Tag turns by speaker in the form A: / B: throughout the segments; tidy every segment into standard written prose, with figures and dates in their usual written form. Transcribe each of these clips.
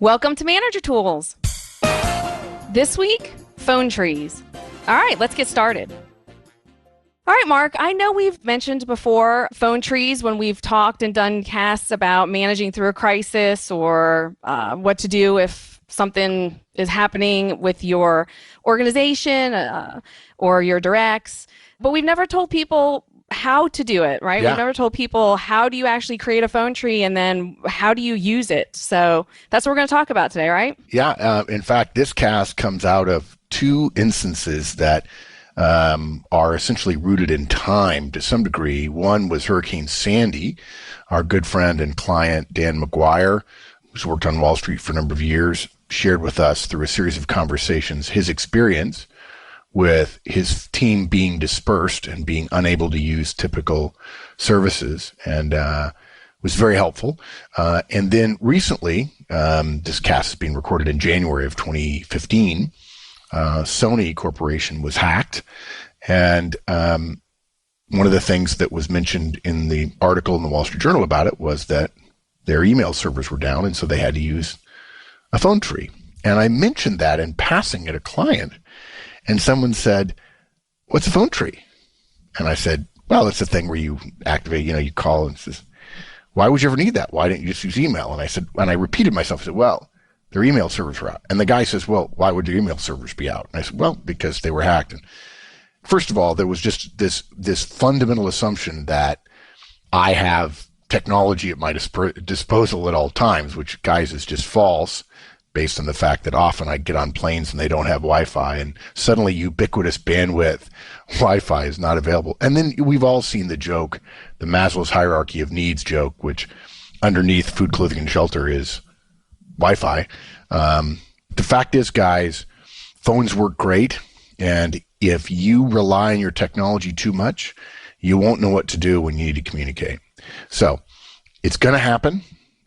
A: Welcome to Manager Tools. This week, phone trees. All right, let's get started. All right, Mark, I know we've mentioned before phone trees when we've talked and done casts about managing through a crisis or what to do if something is happening with your organization or your directs. But we've never told people how to do it, right?
B: Yeah.
A: We've never told people how do you actually create a phone tree and then how do you use it? So that's what we're going to talk about today, right?
B: Yeah. In fact, this cast comes out of two instances that are essentially rooted in time to some degree. One was Hurricane Sandy. Our good friend and client, Dan McGuire, who's worked on Wall Street for a number of years, shared with us through a series of conversations his experience with his team being dispersed and being unable to use typical services, and was very helpful. And then recently, this cast is being recorded in January of 2015, Sony Corporation was hacked. And one of the things that was mentioned in the article in the Wall Street Journal about it was that their email servers were down, and so they had to use a phone tree. And I mentioned that in passing at a client, and someone said, "What's a phone tree?" And I said, "Well, it's a thing where you activate, you call and says, why would you ever need that? Why didn't you just use email?" And I repeated myself. I said, "Well, their email servers were out." And the guy says, "Well, why would their email servers be out?" And I said, "Well, because they were hacked." And first of all, there was just this fundamental assumption that I have technology at my disposal at all times, which, guys, is just false, based on the fact that often I get on planes and they don't have Wi-Fi, and suddenly ubiquitous bandwidth Wi-Fi is not available. And then we've all seen the joke, the Maslow's hierarchy of needs joke, which underneath food, clothing, and shelter is Wi-Fi. The fact is, guys, phones work great, and if you rely on your technology too much, you won't know what to do when you need to communicate. So it's going to happen.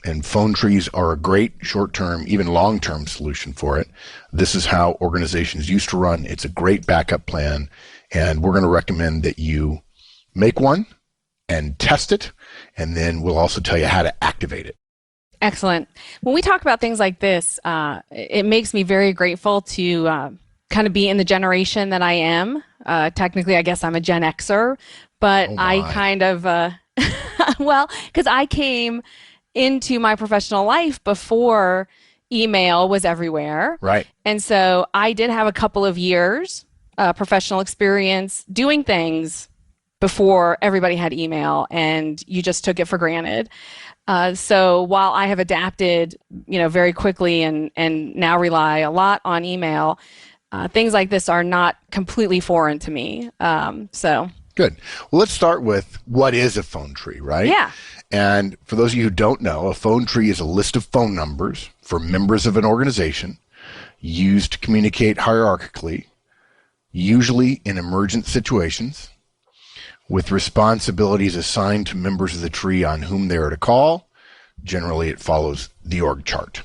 B: And phone trees are a great short-term, even long-term solution for it. This is how organizations used to run. It's a great backup plan. And we're going to recommend that you make one and test it. And then we'll also tell you how to activate it.
A: Excellent. When we talk about things like this, it makes me very grateful to kind of be in the generation that I am. Technically, I guess I'm a Gen Xer, but I kind of, well, because I came into my professional life before email was everywhere.
B: Right.
A: And so I did have a couple of years professional experience doing things before everybody had email and you just took it for granted. So while I have adapted, very quickly and now rely a lot on email, things like this are not completely foreign to me. Good.
B: Well, let's start with what is a phone tree, right?
A: Yeah.
B: And for those of you who don't know, a phone tree is a list of phone numbers for members of an organization used to communicate hierarchically, usually in emergent situations, with responsibilities assigned to members of the tree on whom they are to call. Generally, it follows the org chart.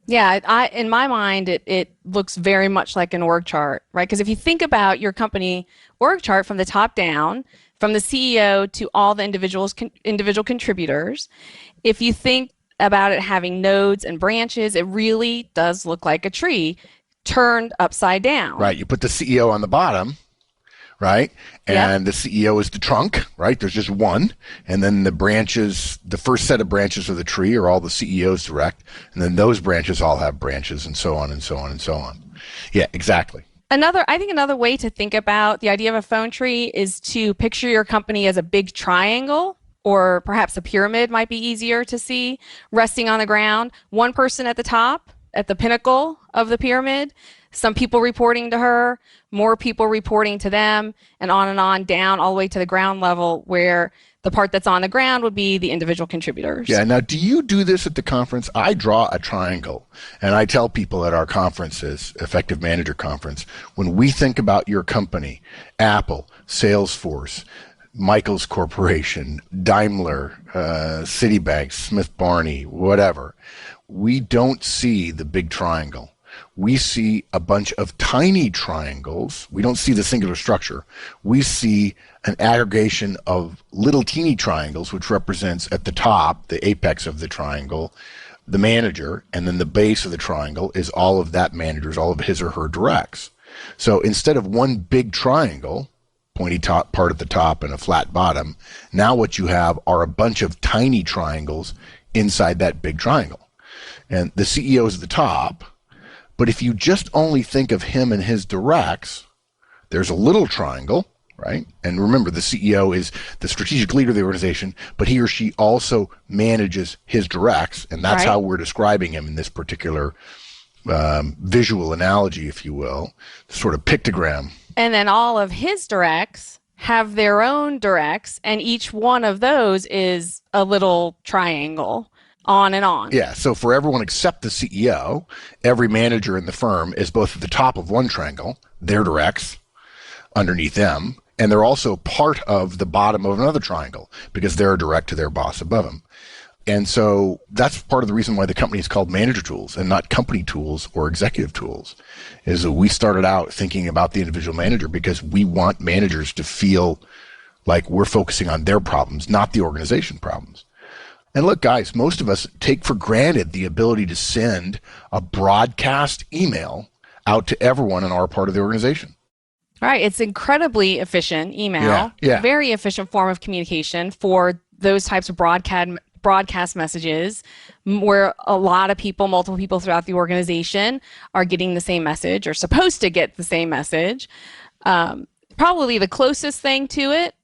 A: Yeah, in my mind, it looks very much like an org chart, right? Because if you think about your company org chart from the top down, from the CEO to all the individual contributors, if you think about it having nodes and branches, it really does look like a tree turned upside down.
B: Right. You put the CEO on the bottom, right? And the CEO is the trunk, right? There's just one. And then the branches, the first set of branches of the tree are all the CEOs direct. And then those branches all have branches and so on and so on and so on. Yeah, exactly.
A: I think another way to think about the idea of a phone tree is to picture your company as a big triangle, or perhaps a pyramid might be easier to see, resting on the ground. One person at the top, at the pinnacle of the pyramid, some people reporting to her, more people reporting to them, and on down all the way to the ground level, where the part that's on the ground would be the individual contributors.
B: Yeah. Now, do you do this at the conference? I draw a triangle, and I tell people at our conferences, Effective Manager Conference, when we think about your company, Apple, Salesforce, Michaels Corporation, Daimler, Citibank, Smith Barney, whatever, we don't see the big triangle. We see a bunch of tiny triangles. We don't see the singular structure. We see an aggregation of little teeny triangles, which represents at the top, the apex of the triangle, the manager, and then the base of the triangle is all of that manager's, all of his or her directs. So instead of one big triangle, pointy top part at the top and a flat bottom, now what you have are a bunch of tiny triangles inside that big triangle. And the CEO is at the top, but if you just only think of him and his directs, there's a little triangle, right? And remember, the CEO is the strategic leader of the organization, but he or she also manages his directs, and that's how we're describing him in this particular visual analogy, if you will, sort of pictogram.
A: And then all of his directs have their own directs, and each one of those is a little triangle, on and on.
B: Yeah, so for everyone except the CEO, every manager in the firm is both at the top of one triangle, their directs, underneath them, and they're also part of the bottom of another triangle because they're direct to their boss above them. And so that's part of the reason why the company is called Manager Tools and not Company Tools or Executive Tools, is that we started out thinking about the individual manager because we want managers to feel like we're focusing on their problems, not the organization problems. And look, guys, most of us take for granted the ability to send a broadcast email out to everyone in our part of the organization.
A: Right. It's incredibly efficient email, very efficient form of communication for those types of broadcast messages where a lot of people, multiple people throughout the organization are getting the same message or supposed to get the same message. Probably the closest thing to it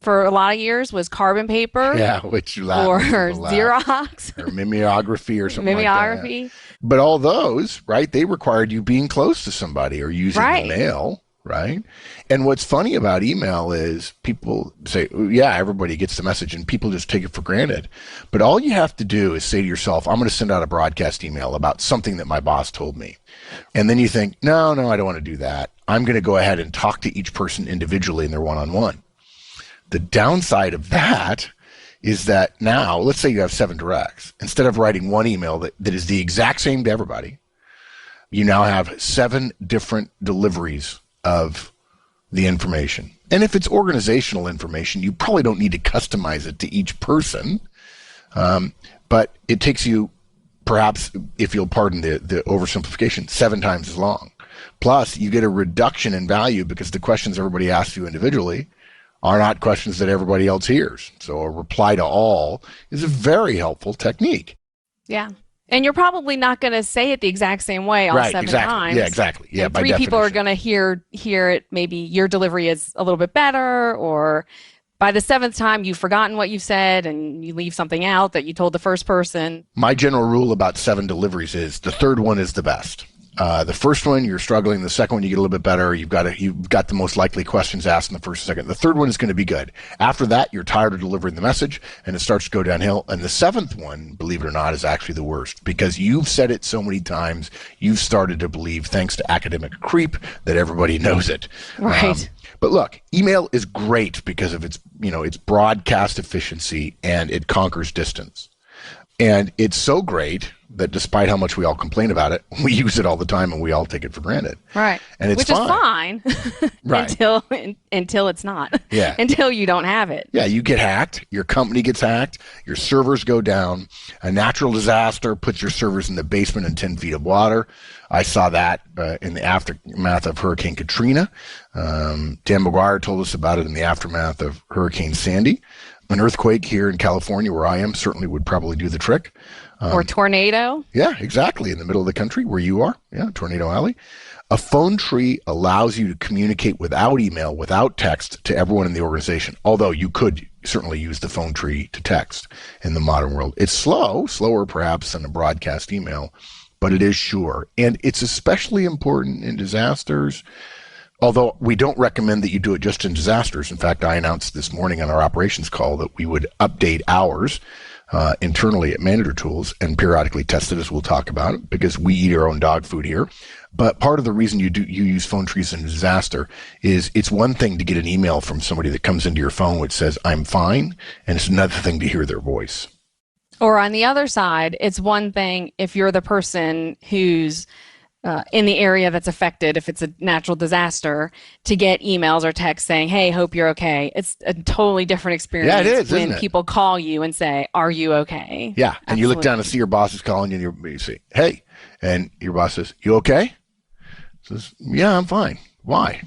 A: for a lot of years was carbon paper.
B: Yeah, which or
A: Xerox.
B: Or mimeography or something like that. But all those, right, they required you being close to somebody or using email. Right. And what's funny about email is people say, yeah, everybody gets the message, and people just take it for granted. But all you have to do is say to yourself, I'm going to send out a broadcast email about something that my boss told me. And then you think, no, I don't want to do that. I'm going to go ahead and talk to each person individually in their one-on-one. The downside of that is that now, let's say you have 7 directs. Instead of writing one email that is the exact same to everybody, you now have 7 different deliveries of the information. And if it's organizational information, you probably don't need to customize it to each person. But it takes you, perhaps, if you'll pardon the oversimplification, 7 times as long. Plus, you get a reduction in value because the questions everybody asks you individually are not questions that everybody else hears. So a reply to all is a very helpful technique.
A: Yeah. And you're probably not going to say it the exact same way all 7 times.
B: Yeah, exactly. Yeah,
A: and 3 people are going to hear it. Maybe your delivery is a little bit better, or by the 7th time you've forgotten what you said and you leave something out that you told the first person.
B: My general rule about 7 deliveries is the 3rd one is the best. The first one, you're struggling. The second one, you get a little bit better. You've got the most likely questions asked in the first and second. The 3rd one is going to be good. After that, you're tired of delivering the message, and it starts to go downhill. And the 7th one, believe it or not, is actually the worst because you've said it so many times, you've started to believe, thanks to academic creep, that everybody knows it.
A: Right.
B: But look, email is great because of its broadcast efficiency, and it conquers distance. And it's so great that despite how much we all complain about it, we use it all the time and we all take it for granted.
A: Right.
B: And it's
A: fine. Which is fine
B: right.
A: until it's not.
B: Yeah.
A: Until you don't have it.
B: Yeah, you get hacked, your company gets hacked, your servers go down, a natural disaster puts your servers in the basement in 10 feet of water. I saw that in the aftermath of Hurricane Katrina. Dan McGuire told us about it in the aftermath of Hurricane Sandy. An earthquake here in California, where I am, certainly would probably do the trick.
A: Or tornado.
B: Yeah, exactly. In the middle of the country where you are. Yeah, Tornado Alley. A phone tree allows you to communicate without email, without text to everyone in the organization. Although you could certainly use the phone tree to text in the modern world. It's slower perhaps than a broadcast email, but it is sure. And it's especially important in disasters. Although we don't recommend that you do it just in disasters. In fact, I announced this morning on our operations call that we would update ours internally at Manager Tools and periodically test it, as we'll talk about it, because we eat our own dog food here. But part of the reason you use phone trees in a disaster is it's one thing to get an email from somebody that comes into your phone which says, I'm fine, and it's another thing to hear their voice.
A: Or on the other side, it's one thing if you're the person who's in the area that's affected, if it's a natural disaster, to get emails or texts saying, hey, hope you're okay. It's a totally different
B: Yeah, it
A: experience
B: is, isn't
A: when
B: it?
A: people call you and say, are you okay?
B: Yeah. And you look down and
A: Absolutely.
B: see your boss is calling you and you say, hey, and your boss says, you okay? Says, yeah, I'm fine. Why?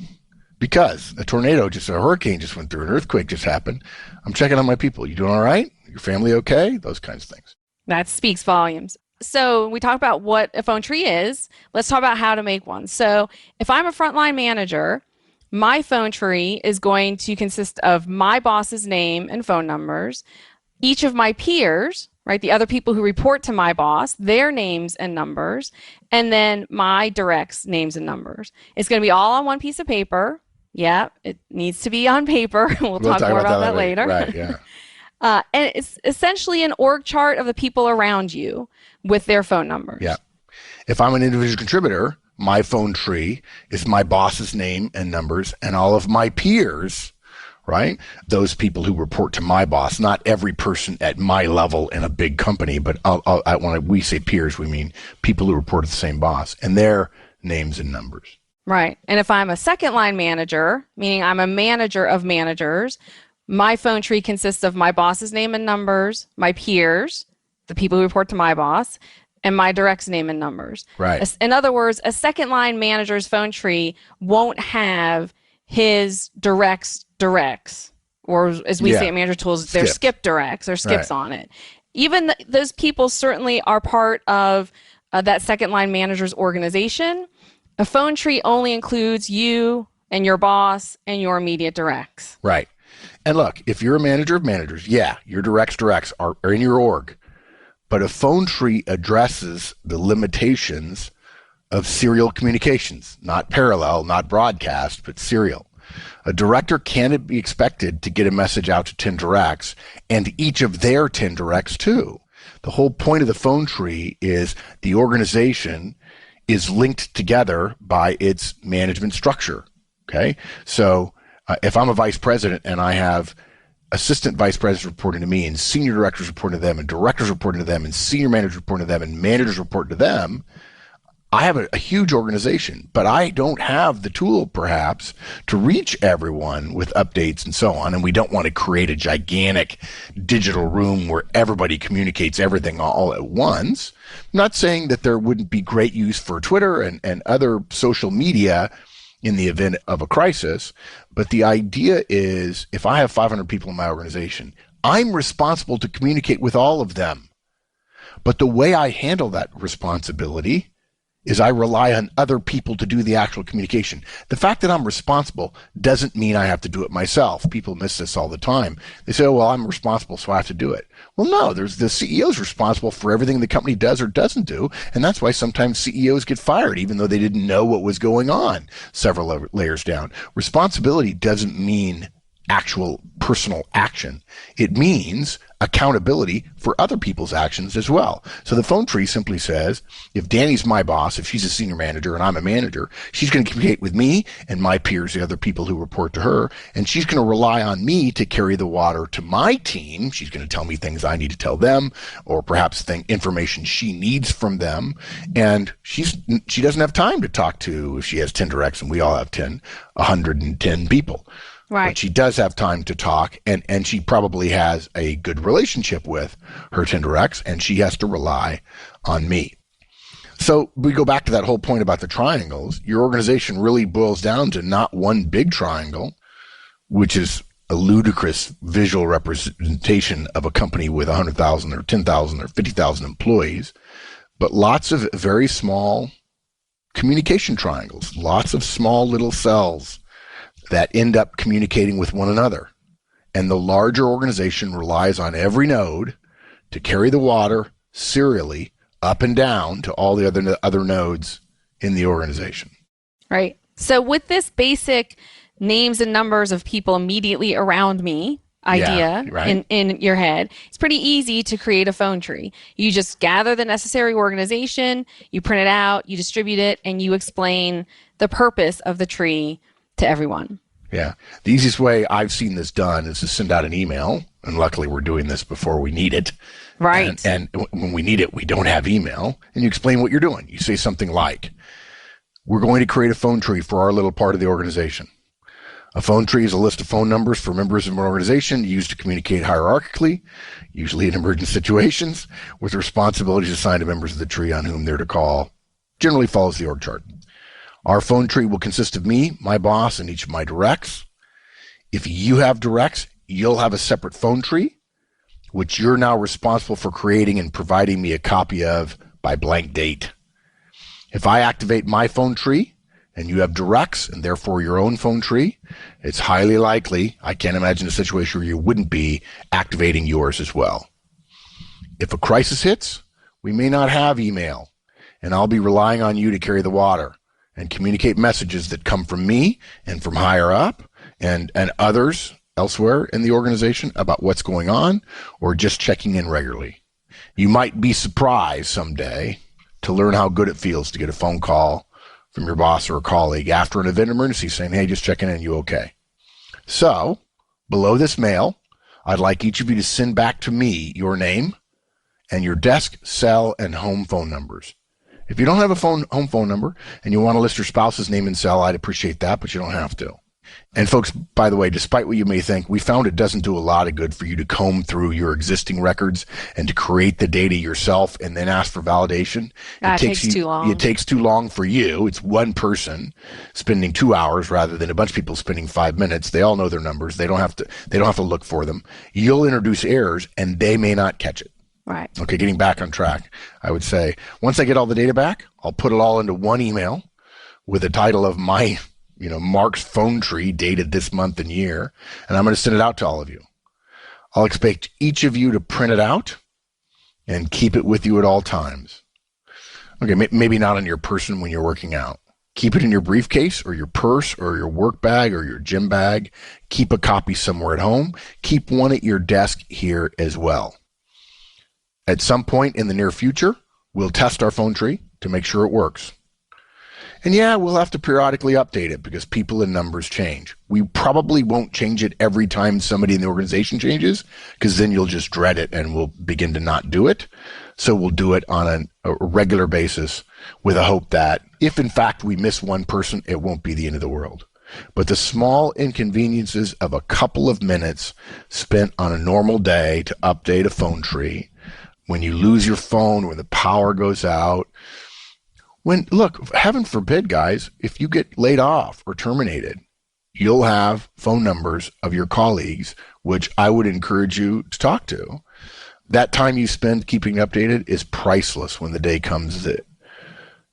B: Because a hurricane just went through, an earthquake just happened. I'm checking on my people. You doing all right? Your family okay? Those kinds of things.
A: That speaks volumes. So we talked about what a phone tree is. Let's talk about how to make one. So if I'm a frontline manager, my phone tree is going to consist of my boss's name and phone numbers, each of my peers, right, the other people who report to my boss, their names and numbers, and then my directs names and numbers. It's going to be all on one piece of paper. Yeah, it needs to be on paper. We'll
B: We'll
A: talk
B: talk
A: more
B: about
A: about
B: that
A: that
B: later.
A: later.
B: Right. Yeah.
A: And it's essentially an org chart of the people around you with their phone
B: Yeah.
A: numbers.
B: If I'm an individual contributor, my phone tree is my boss's name and numbers and all of my peers, right? Those people who report to my boss, not every person at my level in a big company, but when we say peers, we mean people who report to the same boss and their names and numbers.
A: Right. And if I'm a second line manager, meaning I'm a manager of managers, my phone tree consists of my boss's name and numbers, my peers, the people who report to my boss, and my direct's name and numbers.
B: Right.
A: In other words, a second line manager's phone tree won't have his directs, or as we say
B: Yeah.
A: at Manager Tools, their
B: Skips.
A: skip directs or skips
B: Right.
A: on it. Even those people certainly are part of that second line manager's organization. A phone tree only includes you and your boss and your immediate directs.
B: Right. And look, if you're a manager of managers, yeah, your directs are in your org. But a phone tree addresses the limitations of serial communications, not parallel, not broadcast, but serial. A director can't be expected to get a message out to 10 directs and each of their 10 directs too. The whole point of the phone tree is the organization is linked together by its management structure. Okay. So if I'm a vice president and I have assistant vice presidents reporting to me and senior directors reporting to them and directors reporting to them and senior managers reporting to them and managers reporting to them, I have a huge organization, but I don't have the tool perhaps to reach everyone with updates and so on. And we don't want to create a gigantic digital room where everybody communicates everything all at once. I'm not saying that there wouldn't be great use for Twitter and other social media in the event of a crisis. But the idea is if I have 500 people in my organization, I'm responsible to communicate with all of them. But the way I handle that responsibility is I rely on other people to do the actual communication. The fact that I'm responsible doesn't mean I have to do it myself. People miss this all the time. They say, oh, well, I'm responsible, so I have to do it. Well, no, the CEO's responsible for everything the company does or doesn't do. And that's why sometimes CEOs get fired, even though they didn't know what was going on several layers down. Responsibility doesn't mean actual personal action. It means accountability for other people's actions as well. So the phone tree simply says, if Danny's my boss, if she's a senior manager and I'm a manager, she's going to communicate with me and my peers, the other people who report to her, and she's going to rely on me to carry the water to my team. She's going to tell me things I need to tell them, or perhaps information she needs from them. And she doesn't have time to talk to, if she has 10 directs and we all have 110 people.
A: Right.
B: But she does have time to talk, and she probably has a good relationship with her 10 directs, and she has to rely on me. So we go back to that whole point about the triangles. Your organization really boils down to not one big triangle, which is a ludicrous visual representation of a company with 100,000 or 10,000 or 50,000 employees, but lots of very small communication triangles, lots of small little cells that end up communicating with one another. And the larger organization relies on every node to carry the water serially up and down to all the other nodes in the organization.
A: Right. So with this basic names and numbers of people immediately around me idea
B: right.
A: in your head, it's pretty easy to create a phone tree. You just gather the necessary organization, you print it out, you distribute it, and you explain the purpose of the tree to everyone.
B: Yeah. The easiest way I've seen this done is to send out an email. And luckily we're doing this before we need it.
A: Right.
B: And when we need it, we don't have email. And you explain what you're doing. You say something like, we're going to create a phone tree for our little part of the organization. A phone tree is a list of phone numbers for members of an organization used to communicate hierarchically, usually in emergent situations, with responsibilities assigned to members of the tree on whom they're to call. Generally follows the org chart. Our phone tree will consist of me, my boss, and each of my directs. If you have directs, you'll have a separate phone tree, which you're now responsible for creating and providing me a copy of by blank date. If I activate my phone tree and you have directs and therefore your own phone tree, it's highly likely, I can't imagine a situation where you wouldn't be activating yours as well. If a crisis hits, we may not have email, and I'll be relying on you to carry the water and communicate messages that come from me and from higher up and others elsewhere in the organization about what's going on or just checking in regularly. You might be surprised someday to learn how good it feels to get a phone call from your boss or a colleague after an event emergency saying, hey, just checking in, you okay? So below this mail, I'd like each of you to send back to me your name and your desk, cell, and home phone numbers. If you don't have a home phone number and you want to list your spouse's name and cell, I'd appreciate that, but you don't have to. And folks, by the way, despite what you may think, we found it doesn't do a lot of good for you to comb through your existing records and to create the data yourself and then ask for validation.
A: It takes too long.
B: It takes too long for you. It's one person spending 2 hours rather than a bunch of people spending 5 minutes. They all know their numbers. They don't have to look for them. You'll introduce errors and they may not catch it.
A: Right.
B: Okay, getting back on track, I would say, once I get all the data back, I'll put it all into one email with the title of my, Mark's phone tree dated this month and year, and I'm going to send it out to all of you. I'll expect each of you to print it out and keep it with you at all times. Okay, maybe not on your person when you're working out. Keep it in your briefcase or your purse or your work bag or your gym bag. Keep a copy somewhere at home. Keep one at your desk here as well. At some point in the near future, we'll test our phone tree to make sure it works. And yeah, we'll have to periodically update it because people and numbers change. We probably won't change it every time somebody in the organization changes because then you'll just dread it and we'll begin to not do it. So we'll do it on a regular basis with a hope that if in fact we miss one person, it won't be the end of the world. But the small inconveniences of a couple of minutes spent on a normal day to update a phone tree, when you lose your phone, when the power goes out, look, heaven forbid, guys, if you get laid off or terminated, you'll have phone numbers of your colleagues, which I would encourage you to talk to. That time you spend keeping updated is priceless when the day comes that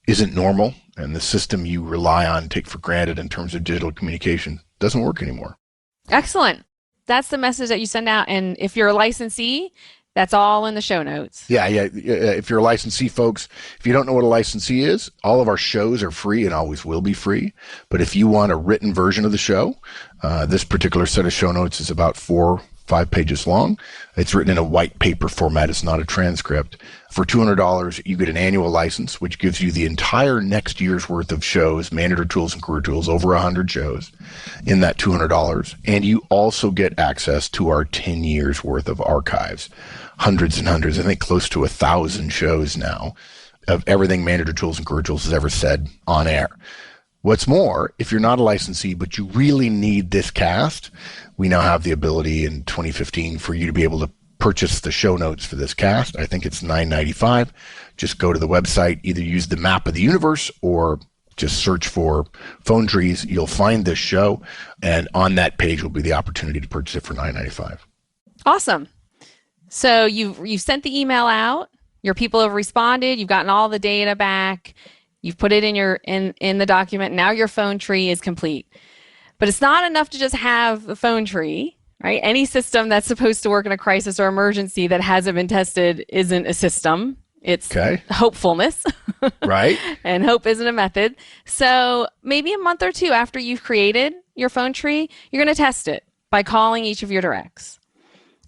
B: isn't normal and the system you rely on, take for granted in terms of digital communication doesn't work anymore.
A: Excellent. That's the message that you send out. And if you're a licensee, that's all in the show notes.
B: Yeah. If you're a licensee, folks, if you don't know what a licensee is, all of our shows are free and always will be free. But if you want a written version of the show, this particular set of show notes is about 4-5 pages long. It's written in a white paper format. It's not a transcript. For $200, you get an annual license, which gives you the entire next year's worth of shows, manager tools and career tools, over 100 shows in that $200. And you also get access to our 10 years worth of archives. Hundreds and hundreds, I think close to 1,000 shows now of everything Manager Tools and Career Tools has ever said on air. What's more, if you're not a licensee, but you really need this cast, we now have the ability in 2015 for you to be able to purchase the show notes for this cast. I think it's $9.95. Just go to the website, either use the map of the universe or just search for phone trees. You'll find this show, and on that page will be the opportunity to purchase it for $9.95.
A: Awesome. So you've sent the email out, your people have responded, you've gotten all the data back, you've put it in the document, now your phone tree is complete. But it's not enough to just have a phone tree, right? Any system that's supposed to work in a crisis or emergency that hasn't been tested isn't a system. It's hopefulness.
B: Right. And
A: hope isn't a method. So maybe a month or two after you've created your phone tree, you're going to test it by calling each of your directs.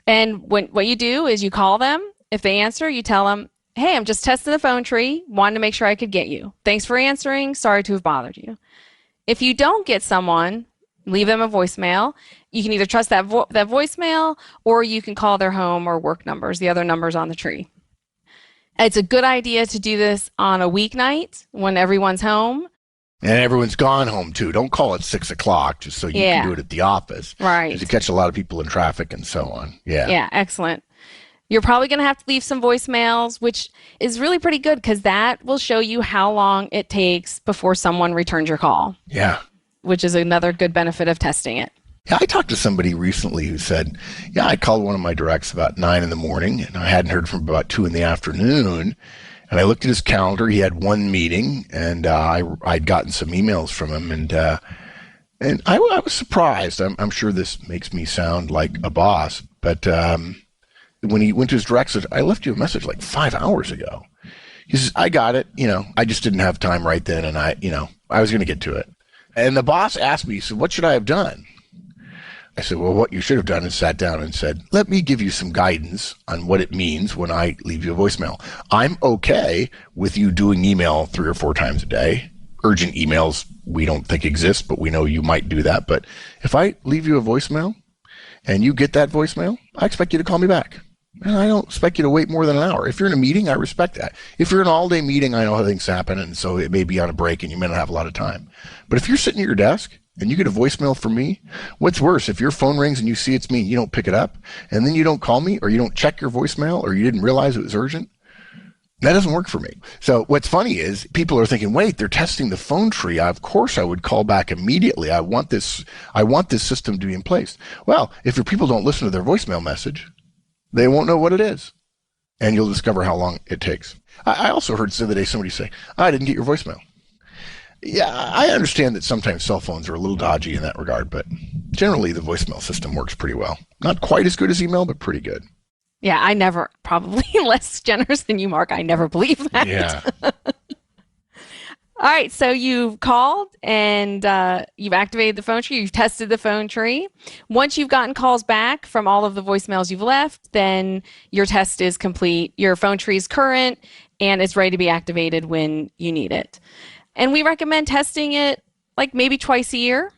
A: And what you do is you call them. If they answer, you tell them, hey, I'm just testing the phone tree. Wanted to make sure I could get you. Thanks for answering. Sorry to have bothered you. If you don't get someone, Leave them a voicemail. You can either trust that voicemail, or you can call their home or work numbers, the other numbers on the tree. It's a good idea to do this on a weeknight when everyone's home.
B: And everyone's gone home too. Don't call it 6 o'clock just so you can do it at the office.
A: Right.
B: Because you catch a lot of people in traffic and so on. Yeah.
A: Yeah, excellent. You're probably going to have to leave some voicemails, which is really pretty good because that will show you how long it takes before someone returns your call.
B: Yeah.
A: Which is another good benefit of testing it.
B: Yeah, I talked to somebody recently who said, yeah, I called one of my directs about 9 in the morning and I hadn't heard from him about 2 in the afternoon. And I looked at his calendar. He had one meeting and I'd gotten some emails from him and I was surprised. I'm sure this makes me sound like a boss, but when he went to his direct, said, I left you a message like 5 hours ago. He says, I got it. I just didn't have time right then. And I was going to get to it. And the boss asked me, he said, what should I have done? I said, well, what you should have done is sat down and said, let me give you some guidance on what it means when I leave you a voicemail. I'm okay with you doing email 3 or 4 times a day. Urgent emails we don't think exist, but we know you might do that. But if I leave you a voicemail and you get that voicemail, I expect you to call me back. And I don't expect you to wait more than an hour. If you're in a meeting, I respect that. If you're in an all-day meeting, I know how things happen, and so it may be on a break and you may not have a lot of time. But if you're sitting at your desk and you get a voicemail from me, what's worse, if your phone rings and you see it's me and you don't pick it up, and then you don't call me or you don't check your voicemail or you didn't realize it was urgent, that doesn't work for me. So what's funny is people are thinking, wait, they're testing the phone tree. Of course I would call back immediately. I want this system to be in place. Well, if your people don't listen to their voicemail message, they won't know what it is. And you'll discover how long it takes. I also heard the other day somebody say, I didn't get your voicemail. Yeah, I understand that sometimes cell phones are a little dodgy in that regard, but generally the voicemail system works pretty well. Not quite as good as email, but pretty good.
A: Yeah, I never, probably less generous than you, Mark. I never believe that.
B: Yeah.
A: All right, so you've called and you've activated the phone tree, you've tested the phone tree. Once you've gotten calls back from all of the voicemails you've left, then your test is complete, your phone tree is current, and it's ready to be activated when you need it. And we recommend testing it like maybe twice a year,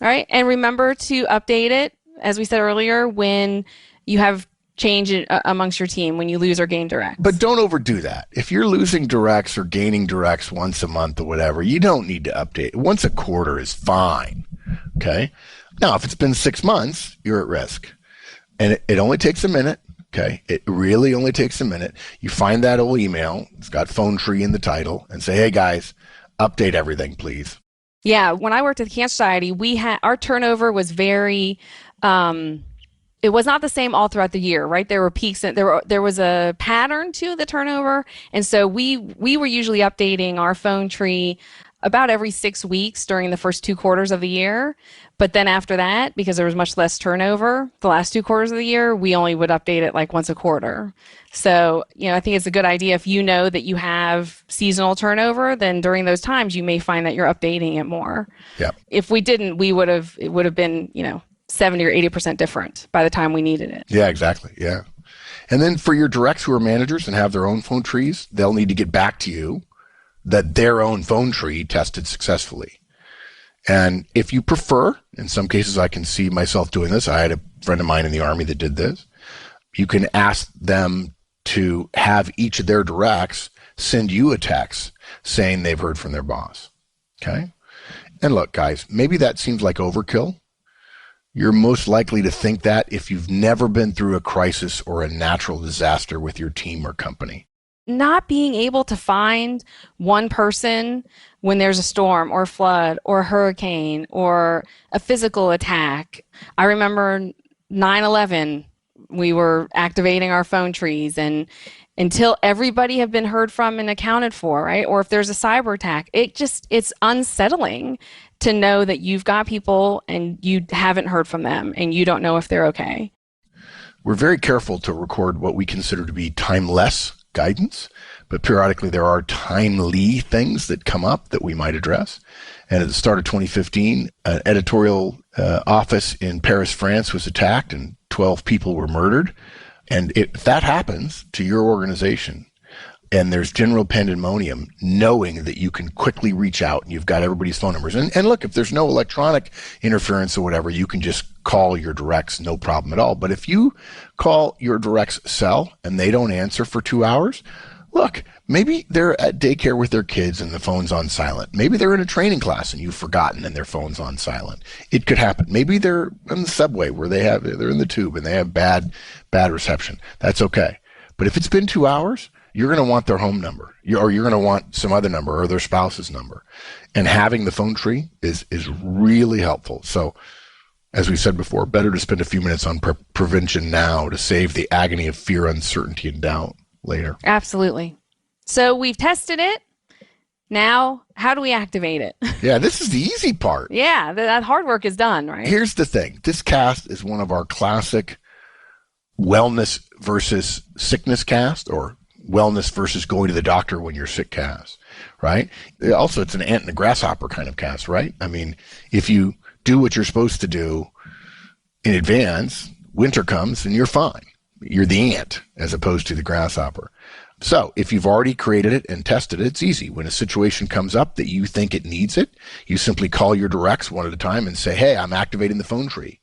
A: all right? And remember to update it, as we said earlier, when you have change amongst your team, when you lose or gain directs.
B: But don't overdo that. If you're losing directs or gaining directs once a month or whatever, you don't need to update. Once a quarter is fine. Okay. Now, if it's been 6 months, you're at risk. And it only takes a minute. Okay. It really only takes a minute. You find that old email. It's got phone tree in the title and say, hey guys, update everything, please.
A: Yeah. When I worked at the Cancer Society, our turnover was very, it was not the same all throughout the year, right? There were peaks and there was a pattern to the turnover. And so we were usually updating our phone tree about every 6 weeks during the first 2 quarters of the year. But then after that, because there was much less turnover, the last 2 quarters of the year, we only would update it like once a quarter. So, I think it's a good idea if you know that you have seasonal turnover, then during those times, you may find that you're updating it more.
B: Yeah.
A: If we didn't, it would have been, 70 or 80% different by the time we needed it.
B: Yeah, exactly. Yeah. And then for your directs who are managers and have their own phone trees, they'll need to get back to you that their own phone tree tested successfully. And if you prefer, in some cases I can see myself doing this. I had a friend of mine in the Army that did this. You can ask them to have each of their directs send you a text saying they've heard from their boss. Okay. And look, guys, maybe that seems like overkill. You're most likely to think that if you've never been through a crisis or a natural disaster with your team or company.
A: Not being able to find one person when there's a storm or flood or hurricane or a physical attack. I remember 9/11, we were activating our phone trees, and until everybody have been heard from and accounted for, right? Or if there's a cyber attack, it's unsettling to know that you've got people and you haven't heard from them and you don't know if they're okay.
B: We're very careful to record what we consider to be timeless guidance, but periodically there are timely things that come up that we might address. And at the start of 2015, an editorial office in Paris, France was attacked and 12 people were murdered. And if that happens to your organization, and there's general pandemonium, knowing that you can quickly reach out and you've got everybody's phone numbers. And look, if there's no electronic interference or whatever, you can just call your directs, no problem at all. But if you call your direct's cell and they don't answer for 2 hours, look, maybe they're at daycare with their kids and the phone's on silent. Maybe they're in a training class and you've forgotten and their phone's on silent. It could happen. Maybe they're in the subway where they're in the tube and they have bad reception. That's okay. But if it's been 2 hours, you're going to want their home number, or you're going to want some other number or their spouse's number. And having the phone tree is really helpful. So as we said before, better to spend a few minutes on prevention now to save the agony of fear, uncertainty, and doubt later.
A: Absolutely. So we've tested it. Now, how do we activate it?
B: Yeah, this is the easy part.
A: Yeah, that hard work is done, right?
B: Here's the thing. This cast is one of our classic wellness versus sickness cast, or wellness versus going to the doctor when you're sick cast, right? Also, it's an ant and a grasshopper kind of cast, right? I mean, if you do what you're supposed to do in advance, winter comes and you're fine. You're the ant as opposed to the grasshopper. So if you've already created it and tested it, it's easy. When a situation comes up that you think it needs it, you simply call your directs one at a time and say, hey, I'm activating the phone tree.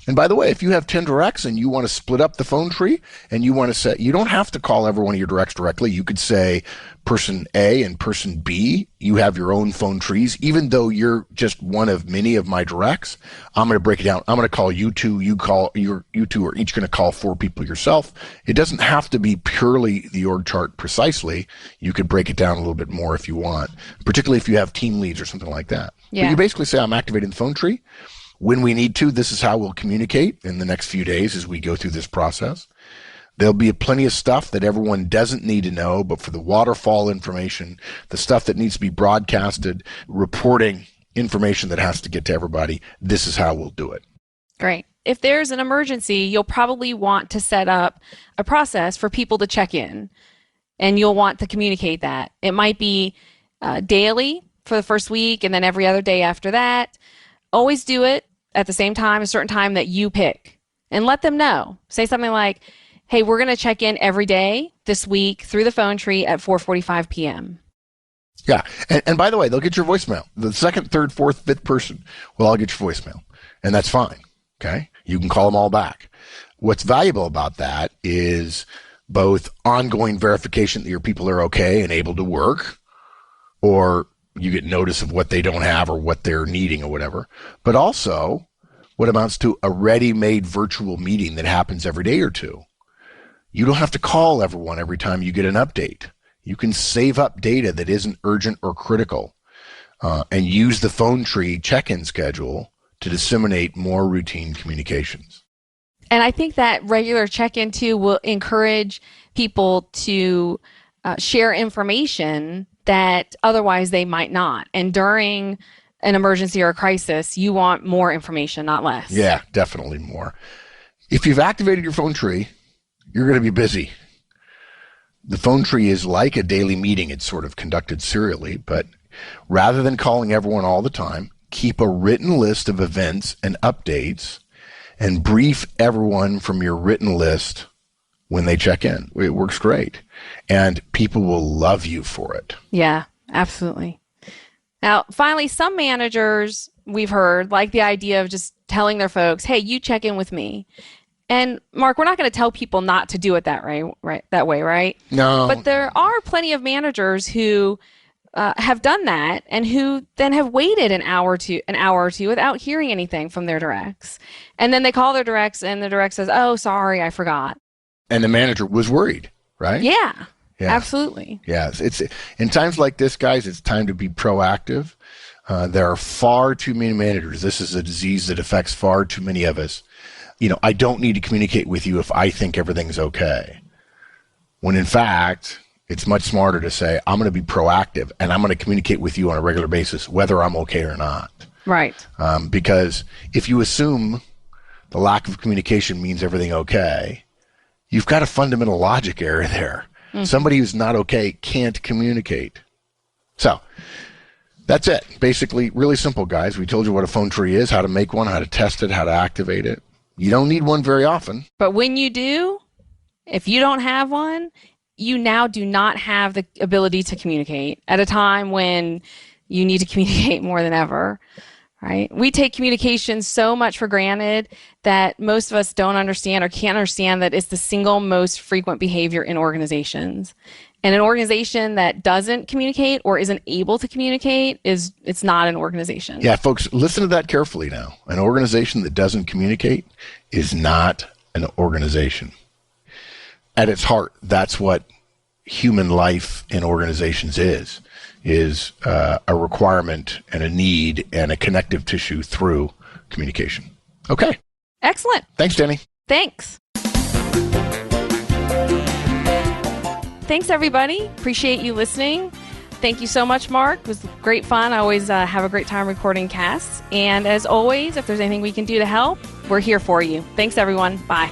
B: And by the way, if you have 10 directs and you want to split up the phone tree and you want to say, you don't have to call every one of your directs directly. You could say person A and person B, you have your own phone trees. Even though you're just one of many of my directs, I'm going to break it down. I'm going to call you two, you two are each going to call 4 people yourself. It doesn't have to be purely the org chart precisely. You could break it down a little bit more if you want, particularly if you have team leads or something like that.
A: Yeah.
B: But you basically say, I'm activating the phone tree. When we need to, this is how we'll communicate in the next few days as we go through this process. There'll be plenty of stuff that everyone doesn't need to know, but for the waterfall information, the stuff that needs to be broadcasted, reporting information that has to get to everybody, this is how we'll do it.
A: Great. If there's an emergency, you'll probably want to set up a process for people to check in, and you'll want to communicate that. It might be daily for the first week and then every other day after that. Always do it at the same time, a certain time that you pick, and let them know. Say something like, hey, we're going to check in every day this week through the phone tree at 4:45 p.m.
B: Yeah. And by the way, they'll get your voicemail. The second, third, fourth, fifth person will all get your voicemail. And that's fine. Okay. You can call them all back. What's valuable about that is both ongoing verification that your people are okay and able to work, or you get notice of what they don't have or what they're needing or whatever, but also what amounts to a ready-made virtual meeting that happens every day or two. You don't have to call everyone every time you get an update. You can save up data that isn't urgent or critical, and use the phone tree check-in schedule to disseminate more routine communications.
A: And I think that regular check-in too will encourage people to share information that otherwise they might not. And during an emergency or a crisis, you want more information, not less.
B: Yeah, definitely more. If you've activated your phone tree, you're going to be busy. The phone tree is like a daily meeting. It's sort of conducted serially, but rather than calling everyone all the time, keep a written list of events and updates and brief everyone from your written list when they check in. It works great. And people will love you for it.
A: Yeah, absolutely. Now, finally, some managers we've heard like the idea of just telling their folks, hey, you check in with me. And Mark, we're not going to tell people not to do it that way, right?
B: No.
A: But there are plenty of managers who have done that and who then have waited an hour or two without hearing anything from their directs. And then they call their directs and the direct says, oh, sorry, I forgot.
B: And the manager was worried, right?
A: Yeah, absolutely.
B: Yes. It's in times like this, guys, it's time to be proactive. There are far too many managers. This is a disease that affects far too many of us. I don't need to communicate with you if I think everything's okay. When in fact, it's much smarter to say, I'm going to be proactive and I'm going to communicate with you on a regular basis, whether I'm okay or not.
A: Right.
B: Because if you assume the lack of communication means everything okay, you've got a fundamental logic error there. Mm-hmm. Somebody who's not okay can't communicate. So that's it. Basically, really simple, guys. We told you what a phone tree is, how to make one, how to test it, how to activate it. You don't need one very often.
A: But when you do, if you don't have one, you now do not have the ability to communicate at a time when you need to communicate more than ever, right? We take communication so much for granted that most of us don't understand or can't understand that it's the single most frequent behavior in organizations. And an organization that doesn't communicate or isn't able to communicate it's not an organization.
B: Yeah, folks, listen to that carefully now. An organization that doesn't communicate is not an organization. At its heart, that's what human life in organizations is a requirement and a need and a connective tissue through communication. Okay.
A: Excellent.
B: Thanks, Jenny.
A: Thanks. Thanks, everybody. Appreciate you listening. Thank you so much, Mark. It was great fun. I always have a great time recording casts. And as always, if there's anything we can do to help, we're here for you. Thanks, everyone. Bye.